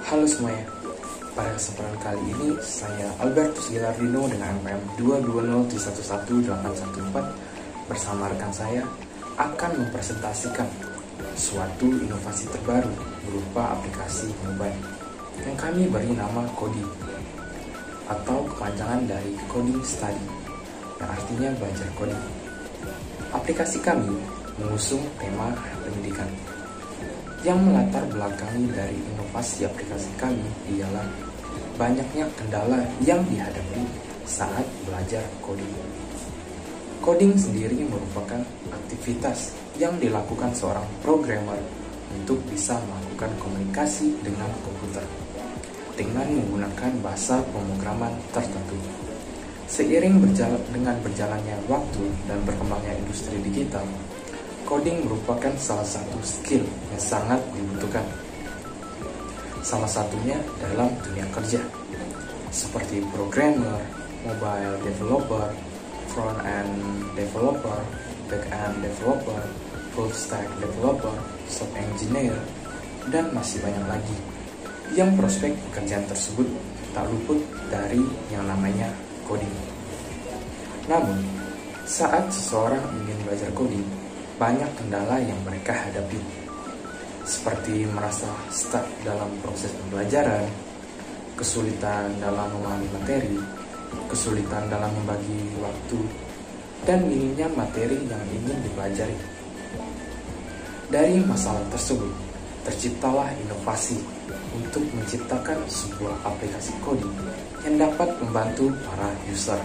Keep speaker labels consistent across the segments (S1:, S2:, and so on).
S1: Halo semuanya, pada kesempatan kali ini saya Albertus Gilardino dengan NPM 220711814 bersama rekan saya akan mempresentasikan suatu inovasi terbaru berupa aplikasi mobile yang kami beri nama Kodi atau kepanjangan dari Coding Study yang artinya belajar coding. Aplikasi kami mengusung tema pendidikan. Yang melatar belakangi dari inovasi aplikasi kami ialah banyaknya kendala yang dihadapi saat belajar coding. Coding sendiri merupakan aktivitas yang dilakukan seorang programmer untuk bisa melakukan komunikasi dengan komputer dengan menggunakan bahasa pemrograman tertentu. Seiring dengan berjalannya waktu dan berkembangnya industri digital, coding merupakan salah satu skill yang sangat dibutuhkan. Salah satunya dalam dunia kerja, seperti programmer, mobile developer, front-end developer, back-end developer, full-stack developer, software engineer, dan masih banyak lagi. Yang prospek pekerjaan tersebut tak luput dari yang namanya coding. Namun, saat seseorang ingin belajar coding, banyak kendala yang mereka hadapi, seperti merasa stuck dalam proses pembelajaran, kesulitan dalam memahami materi, kesulitan dalam membagi waktu, dan minimnya materi yang ingin dipelajari. Dari masalah tersebut, terciptalah inovasi untuk menciptakan sebuah aplikasi coding yang dapat membantu para user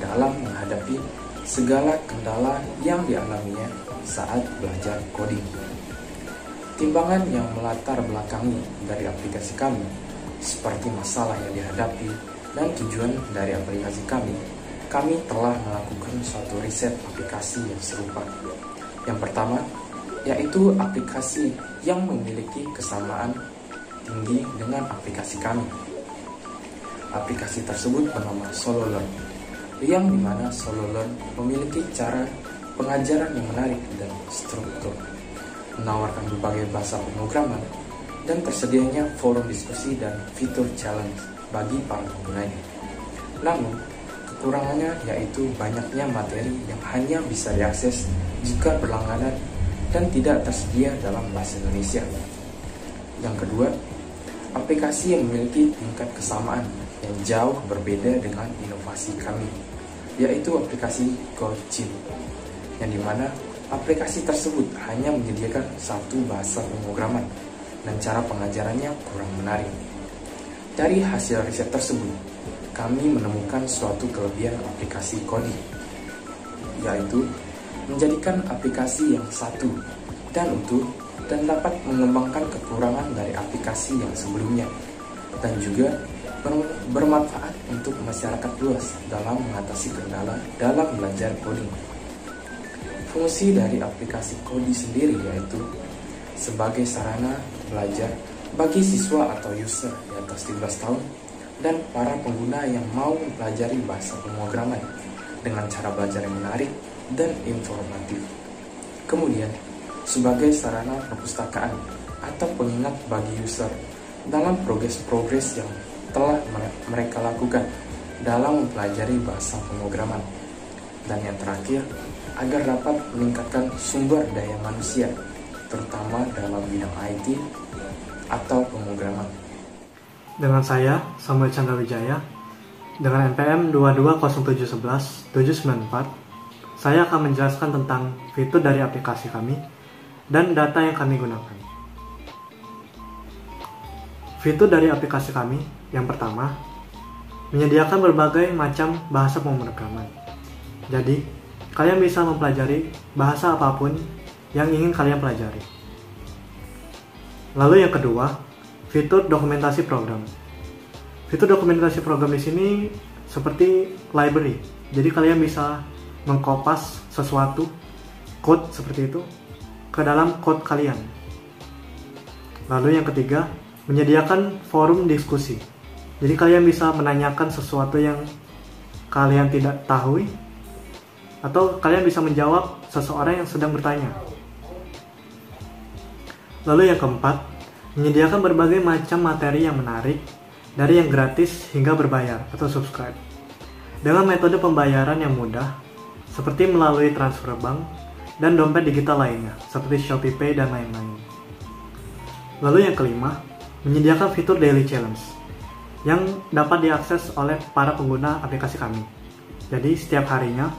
S1: dalam menghadapi segala kendala yang dialaminya saat belajar coding. Timbangan yang melatar belakangi dari aplikasi kami, seperti masalah yang dihadapi dan tujuan dari aplikasi kami telah melakukan suatu riset aplikasi yang serupa. Yang pertama, yaitu aplikasi yang memiliki kesamaan tinggi dengan aplikasi kami. Aplikasi tersebut bernama SoloLearn, yang dimana SoloLearn memiliki cara pengajaran yang menarik dan struktur, menawarkan berbagai bahasa pemrograman, dan tersedianya forum diskusi dan fitur challenge bagi para penggunanya. Namun, kekurangannya yaitu banyaknya materi yang hanya bisa diakses jika berlangganan dan tidak tersedia dalam bahasa Indonesia. Yang kedua, aplikasi yang memiliki tingkat kesamaan yang jauh berbeda dengan inovasi kami, yaitu aplikasi Codechin, yang dimana aplikasi tersebut hanya menyediakan satu bahasa pemrograman dan cara pengajarannya kurang menarik. Dari hasil riset tersebut, kami menemukan suatu kelebihan aplikasi Kodi, yaitu menjadikan aplikasi yang satu dan utuh dan dapat mengembangkan kekurangan dari aplikasi yang sebelumnya, dan juga bermanfaat untuk masyarakat luas dalam mengatasi kendala dalam belajar coding. Fungsi dari aplikasi Kodi sendiri yaitu sebagai sarana belajar bagi siswa atau user di atas 13 tahun dan para pengguna yang mau mempelajari bahasa pemrograman dengan cara belajar yang menarik dan informatif. Kemudian, sebagai sarana perpustakaan atau pengingat bagi user dalam progres-progres yang telah mereka lakukan dalam mempelajari bahasa pemrograman. Dan yang terakhir, agar dapat meningkatkan sumber daya manusia, terutama dalam bidang IT atau pemrograman.
S2: Dengan saya, Samuel Chandra Wijaya, dengan NPM 220711794, saya akan menjelaskan tentang fitur dari aplikasi kami dan data yang kami gunakan. Fitur dari aplikasi kami yang pertama, menyediakan berbagai macam bahasa pemrograman. Jadi, kalian bisa mempelajari bahasa apapun yang ingin kalian pelajari. Lalu yang kedua, fitur dokumentasi program. Fitur dokumentasi program di sini seperti library. Jadi kalian bisa mengkopas sesuatu, code seperti itu, ke dalam code kalian. Lalu yang ketiga, menyediakan forum diskusi. Jadi kalian bisa menanyakan sesuatu yang kalian tidak tahu, atau kalian bisa menjawab seseorang yang sedang bertanya. Lalu yang keempat, menyediakan berbagai macam materi yang menarik, dari yang gratis hingga berbayar atau subscribe, dengan metode pembayaran yang mudah, seperti melalui transfer bank dan dompet digital lainnya, seperti Shopee Pay dan lain-lain. Lalu yang kelima, menyediakan fitur Daily Challenge, yang dapat diakses oleh para pengguna aplikasi kami. Jadi setiap harinya,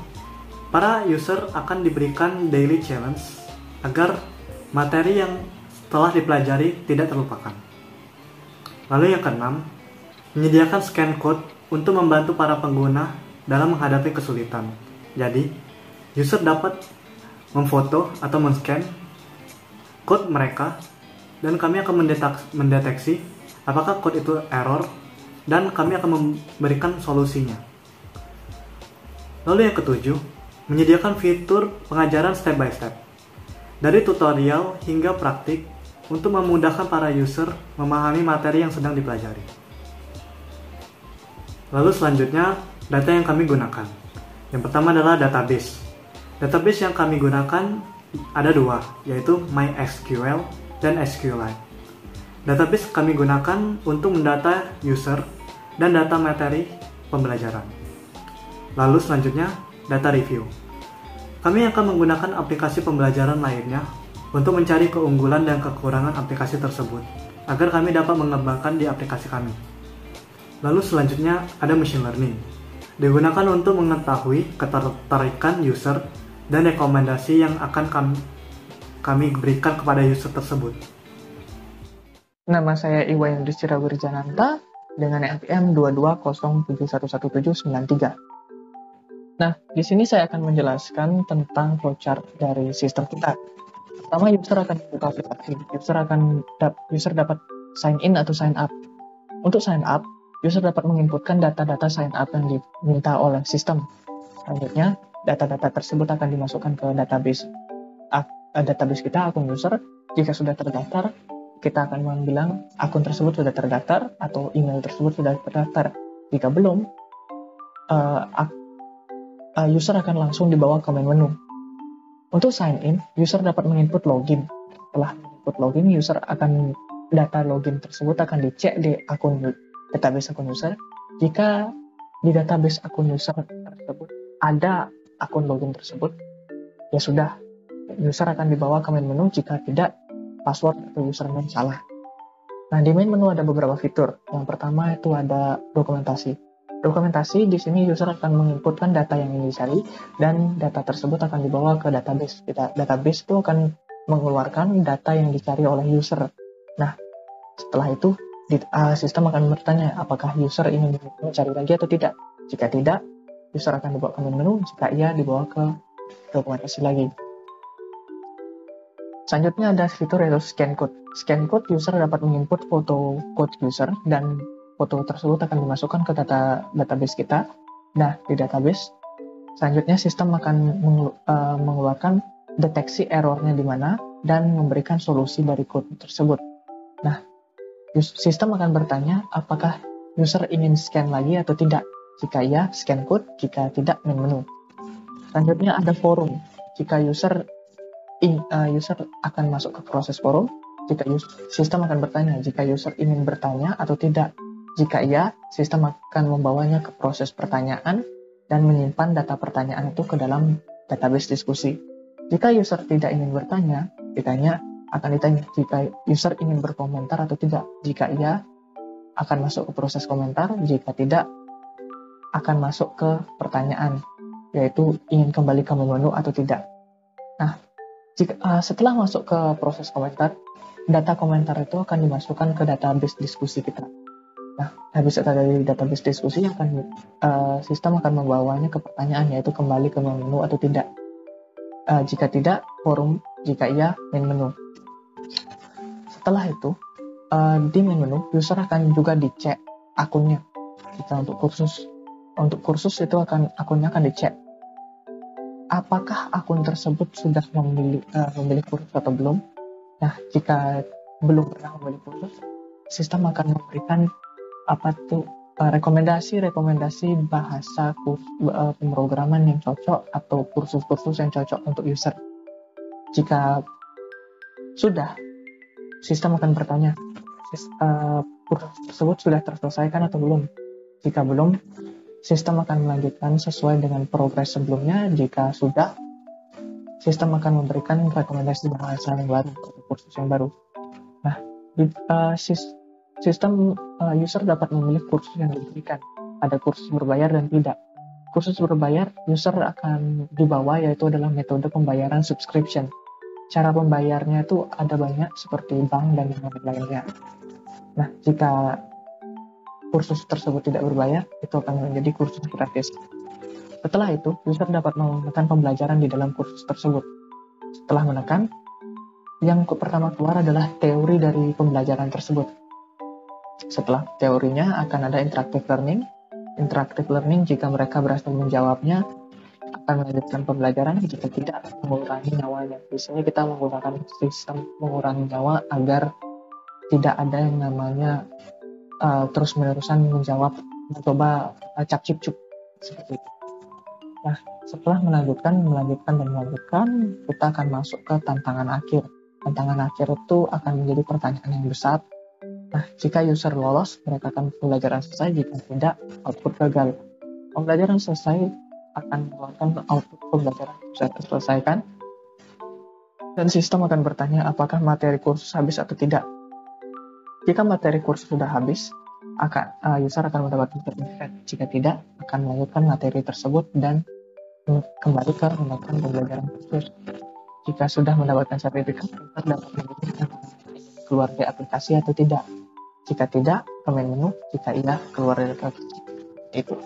S2: para user akan diberikan daily challenge agar materi yang telah dipelajari tidak terlupakan. Lalu yang keenam, menyediakan scan code untuk membantu para pengguna dalam menghadapi kesulitan. Jadi, user dapat memfoto atau men-scan code mereka dan kami akan mendeteksi apakah code itu error dan kami akan memberikan solusinya. Lalu yang ketujuh, menyediakan fitur pengajaran step by step, dari tutorial hingga praktik untuk memudahkan para user memahami materi yang sedang dipelajari. Lalu selanjutnya, data yang kami gunakan. Yang pertama adalah database. Database yang kami gunakan ada dua, yaitu MySQL dan SQLite. Database kami gunakan untuk mendata user dan data materi pembelajaran. Lalu selanjutnya, data review. Kami akan menggunakan aplikasi pembelajaran lainnya untuk mencari keunggulan dan kekurangan aplikasi tersebut, agar kami dapat mengembangkan di aplikasi kami. Lalu selanjutnya ada machine learning. Digunakan untuk mengetahui ketertarikan user dan rekomendasi yang akan kami berikan kepada user tersebut.
S3: Nama saya Iwayan Rizky Wirjananta dengan NPM 220711793. Nah, di sini saya akan menjelaskan tentang flowchart dari sistem kita. Pertama, user akan buka aplikasi. User dapat sign in atau sign up. Untuk sign up, user dapat menginputkan data-data sign up yang diminta oleh sistem. Selanjutnya, data-data tersebut akan dimasukkan ke database. Database kita, akun user. Jika sudah terdaftar, kita akan bilang akun tersebut sudah terdaftar atau email tersebut sudah terdaftar. Jika belum, user akan langsung dibawa ke main menu. Untuk sign in, user dapat menginput login. Setelah menginput login, data login tersebut akan dicek di database akun user. Jika di database akun user tersebut ada akun login tersebut, ya sudah, user akan dibawa ke main menu. Jika tidak, password atau username salah. Nah, di main menu ada beberapa fitur. Yang pertama itu ada dokumentasi. Dokumentasi di sini user akan menginputkan data yang ingin dicari dan data tersebut akan dibawa ke database. Database itu akan mengeluarkan data yang dicari oleh user. Nah, setelah itu sistem akan bertanya apakah user ingin mencari lagi atau tidak. Jika tidak, user akan dibawa ke main menu. Jika iya, dibawa ke dokumentasi lagi. Selanjutnya ada fitur yaitu scan code. Scan code, user dapat menginput foto code user dan foto tersebut akan dimasukkan ke database kita. Nah, di database, selanjutnya sistem akan mengeluarkan deteksi errornya di mana dan memberikan solusi dari code tersebut. Nah, sistem akan bertanya apakah user ingin scan lagi atau tidak. Jika iya, scan code. Jika tidak, main menu. Selanjutnya ada forum. Jika user akan masuk ke proses forum. Sistem akan bertanya jika user ingin bertanya atau tidak. Jika iya, sistem akan membawanya ke proses pertanyaan dan menyimpan data pertanyaan itu ke dalam database diskusi. Jika user tidak ingin bertanya, akan ditanya jika user ingin berkomentar atau tidak. Jika iya, akan masuk ke proses komentar. Jika tidak, akan masuk ke pertanyaan, yaitu ingin kembali ke menu atau tidak. Nah, setelah masuk ke proses komentar, data komentar itu akan dimasukkan ke database diskusi kita. Nah, habis dari database diskusi sistem akan membawanya ke pertanyaan, yaitu kembali ke menu atau tidak. Jika tidak, forum. Jika iya, main menu. Setelah itu, di main menu, user akan juga dicek akunnya. Jika untuk kursus itu akunnya akan dicek. Apakah akun tersebut sudah memilih kursus atau belum? Nah, jika belum pernah memilih kursus, sistem akan memberikan rekomendasi bahasa pemrograman yang cocok atau kursus-kursus yang cocok untuk user. Jika sudah, sistem akan bertanya kursus tersebut sudah terselesaikan atau belum. Jika belum, sistem akan melanjutkan sesuai dengan progres sebelumnya. Jika sudah, sistem akan memberikan rekomendasi bahasa yang baru atau kursus yang baru. Nah, sistem user dapat memilih kursus yang diberikan. Ada kursus berbayar dan tidak. Kursus berbayar, user akan dibawa, yaitu adalah metode pembayaran subscription. Cara pembayarnya itu ada banyak, seperti bank dan yang lainnya. Nah, jika kursus tersebut tidak berbayar, itu akan menjadi kursus gratis. Setelah itu, user dapat menekan pembelajaran di dalam kursus tersebut. Setelah menekan, yang pertama keluar adalah teori dari pembelajaran tersebut. Setelah teorinya akan ada interactive learning. Interactive learning, jika mereka berhasil menjawabnya, akan melanjutkan pembelajaran. Jika tidak, mengurangi nyawanya. Di sini kita menggunakan sistem mengurangi nyawa agar tidak ada yang namanya terus-menerusan mencoba cap cip cup seperti itu. Nah, setelah melanjutkan, kita akan masuk ke tantangan akhir. Tantangan akhir itu akan menjadi pertanyaan yang besar. Nah, jika user lolos, mereka akan pembelajaran selesai. Jika tidak, output gagal. Pembelajaran selesai akan mengeluarkan output pembelajaran sudah terselesaikan. Dan sistem akan bertanya apakah materi kursus habis atau tidak. Jika materi kursus sudah habis, user akan mendapat sertifikat. Jika tidak, akan melanjutkan materi tersebut dan kembali ke melakukan pembelajaran kursus. Jika sudah mendapatkan sertifikat, user dapat memilih keluar dari aplikasi atau tidak. Jika tidak, ke menu. Jika iya, keluar dari aplikasi. Itu.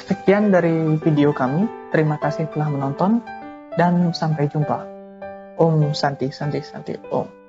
S3: Sekian dari video kami. Terima kasih telah menonton dan sampai jumpa. Om Santi Santi Santi Om.